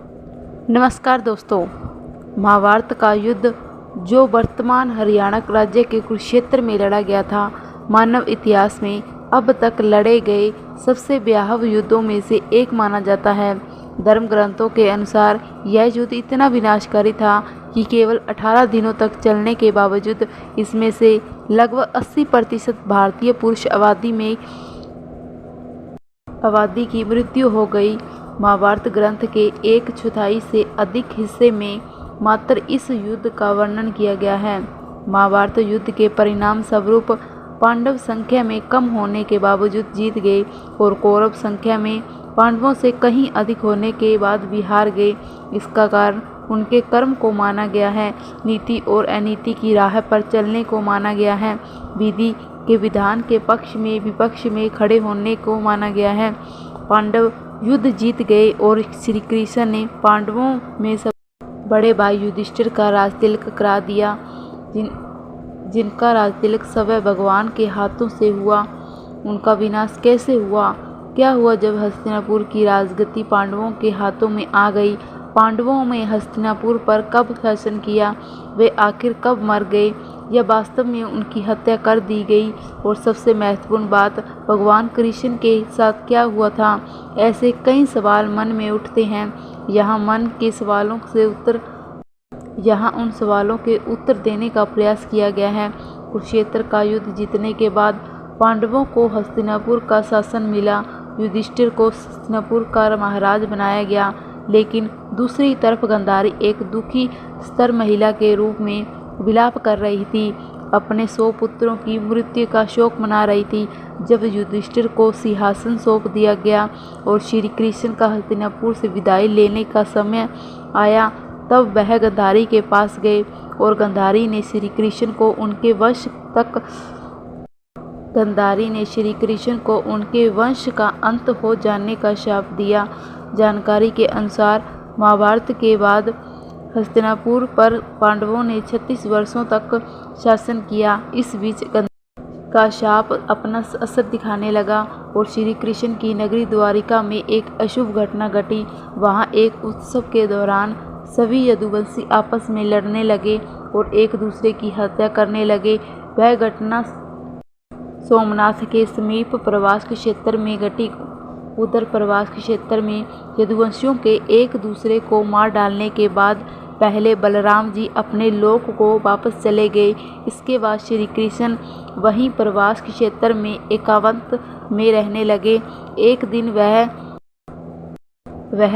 नमस्कार दोस्तों। महाभारत का युद्ध जो वर्तमान हरियाणा राज्य के कुरुक्षेत्र में लड़ा गया था, मानव इतिहास में अब तक लड़े गए सबसे भयावह युद्धों में से एक माना जाता है। धर्म ग्रंथों के अनुसार यह युद्ध इतना विनाशकारी था कि केवल 18 दिनों तक चलने के बावजूद इसमें से लगभग 80% भारतीय पुरुष आबादी की मृत्यु हो गई। महाभारत ग्रंथ के 1/4 से अधिक हिस्से में मात्र इस युद्ध का वर्णन किया गया है। महाभारत युद्ध के परिणाम स्वरूप पांडव संख्या में कम होने के बावजूद जीत गए और कौरव संख्या में पांडवों से कहीं अधिक होने के बाद भी हार गए। इसका कारण उनके कर्म को माना गया है, नीति और अनीति की राह पर चलने को माना गया है, विधि के विधान के पक्ष में विपक्ष में खड़े होने को माना गया है। पांडव युद्ध जीत गए और श्री कृष्ण ने पांडवों में सब बड़े भाई युधिष्ठिर का राजतिलक करा दिया, जिनका राजतिलक स्वयं भगवान के हाथों से हुआ। उनका विनाश कैसे हुआ? क्या हुआ जब हस्तिनापुर की राजगद्दी पांडवों के हाथों में आ गई? पांडवों में हस्तिनापुर पर कब शासन किया? वे आखिर कब मर गए या वास्तव में उनकी हत्या कर दी गई? और सबसे महत्वपूर्ण बात, भगवान कृष्ण के साथ क्या हुआ था? ऐसे कई सवाल मन में उठते हैं। यहाँ उन सवालों के उत्तर देने का प्रयास किया गया है। कुरुक्षेत्र का युद्ध जीतने के बाद पांडवों को हस्तिनापुर का शासन मिला, युधिष्ठिर को हस्तिनापुर का महाराज बनाया गया। लेकिन दूसरी तरफ गांधारी एक दुखी स्तर महिला के रूप में विलाप कर रही थी, अपने 100 पुत्रों की मृत्यु का शोक मना रही थी। जब युधिष्ठिर को सिंहासन सौंप दिया गया और श्री कृष्ण का हस्तिनापुर से विदाई लेने का समय आया, तब वह गांधारी के पास गए और गांधारी ने श्री कृष्ण को उनके वंश का अंत हो जाने का शाप दिया। जानकारी के अनुसार महाभारत के बाद हस्तिनापुर पर पांडवों ने 36 वर्षों तक शासन किया। इस बीच गांधारी का शाप अपना असर दिखाने लगा और श्री कृष्ण की नगरी द्वारिका में एक अशुभ घटना घटी। वहां एक उत्सव के दौरान सभी यदुवंशी आपस में लड़ने लगे और एक दूसरे की हत्या करने लगे। वह घटना सोमनाथ के समीप प्रवास के क्षेत्र में घटी। उधर प्रवास के क्षेत्र में यदुवंशियों के एक दूसरे को मार डालने के बाद पहले बलराम जी अपने लोक को वापस चले गए। इसके बाद श्री कृष्ण वहीं प्रवास के क्षेत्र में एकांत में रहने लगे। एक दिन वह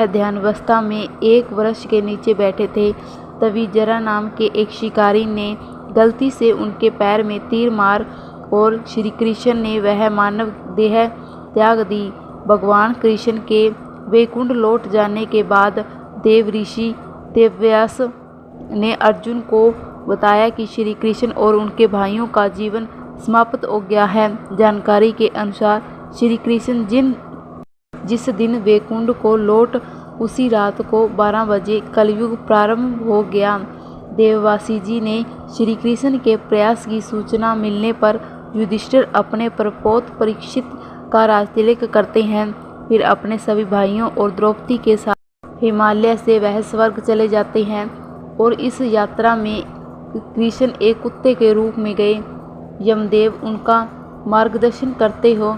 ध्यानावस्था में एक वृक्ष के नीचे बैठे थे। तभी जरा नाम के एक शिकारी ने गलती से उनके पैर में तीर मार और श्री कृष्ण ने वह मानव देह त्याग दी। भगवान कृष्ण के वैकुंठ लौट जाने के बाद देव ऋषि वेदव्यास ने अर्जुन को बताया कि श्री कृष्ण और उनके भाइयों का जीवन समाप्त हो गया है। जानकारी के अनुसार श्री कृष्ण जिस दिन वैकुंठ को लौट, उसी रात को 12 बजे कलयुग प्रारंभ हो गया। देववासी जी ने श्री कृष्ण के प्रयास की सूचना मिलने पर युधिष्ठिर अपने प्रपोत परीक्षित का राजतिलक करते हैं। फिर अपने सभी भाइयों और द्रौपदी के साथ हिमालय से वह स्वर्ग चले जाते हैं और इस यात्रा में कृष्ण एक कुत्ते के रूप में गए। यमदेव उनका मार्गदर्शन करते हो।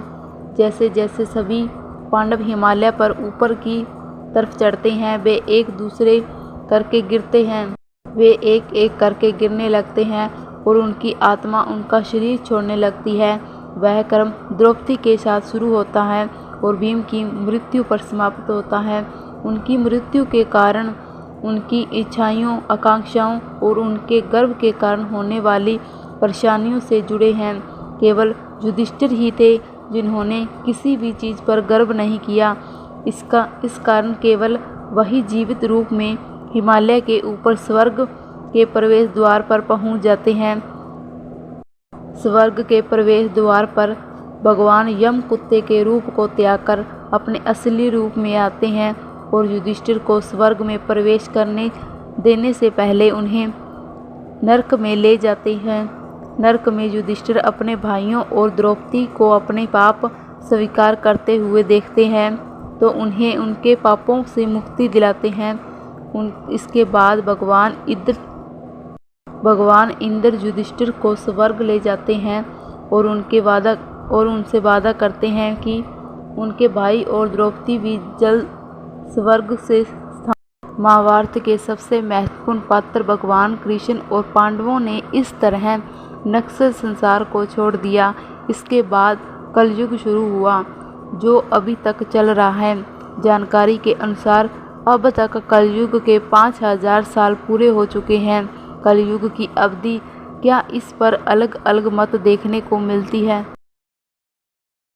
जैसे जैसे सभी पांडव हिमालय पर ऊपर की तरफ चढ़ते हैं, वे एक एक करके गिरने लगते हैं और उनकी आत्मा उनका शरीर छोड़ने लगती है। वह क्रम द्रौपदी के साथ शुरू होता है और भीम की मृत्यु पर समाप्त होता है। उनकी मृत्यु के कारण उनकी इच्छाओं, आकांक्षाओं और उनके गर्व के कारण होने वाली परेशानियों से जुड़े हैं। केवल युधिष्ठिर ही थे जिन्होंने किसी भी चीज़ पर गर्व नहीं किया। इस कारण केवल वही जीवित रूप में हिमालय के ऊपर स्वर्ग के प्रवेश द्वार पर पहुंच जाते हैं। स्वर्ग के प्रवेश द्वार पर भगवान यम कुत्ते के रूप को त्याग कर अपने असली रूप में आते हैं और युधिष्ठिर को स्वर्ग में प्रवेश करने देने से पहले उन्हें नरक में ले जाते हैं। नरक में युधिष्ठिर अपने भाइयों और द्रौपदी को अपने पाप स्वीकार करते हुए देखते हैं। तो उन्हें उनके पापों से मुक्ति दिलाते हैं। इसके बाद भगवान इंद्र युधिष्ठिर को स्वर्ग ले जाते हैं और उनसे वादा करते हैं कि उनके भाई और द्रौपदी भी जल्द स्वर्ग से महाभारत के सबसे महत्वपूर्ण पात्र भगवान कृष्ण और पांडवों ने इस तरह नक्सल संसार को छोड़ दिया। इसके बाद कलयुग शुरू हुआ, जो अभी तक चल रहा है। जानकारी के अनुसार अब तक कलयुग के 5000 साल पूरे हो चुके हैं। कलयुग की अवधि क्या, इस पर अलग अलग मत देखने को मिलती है।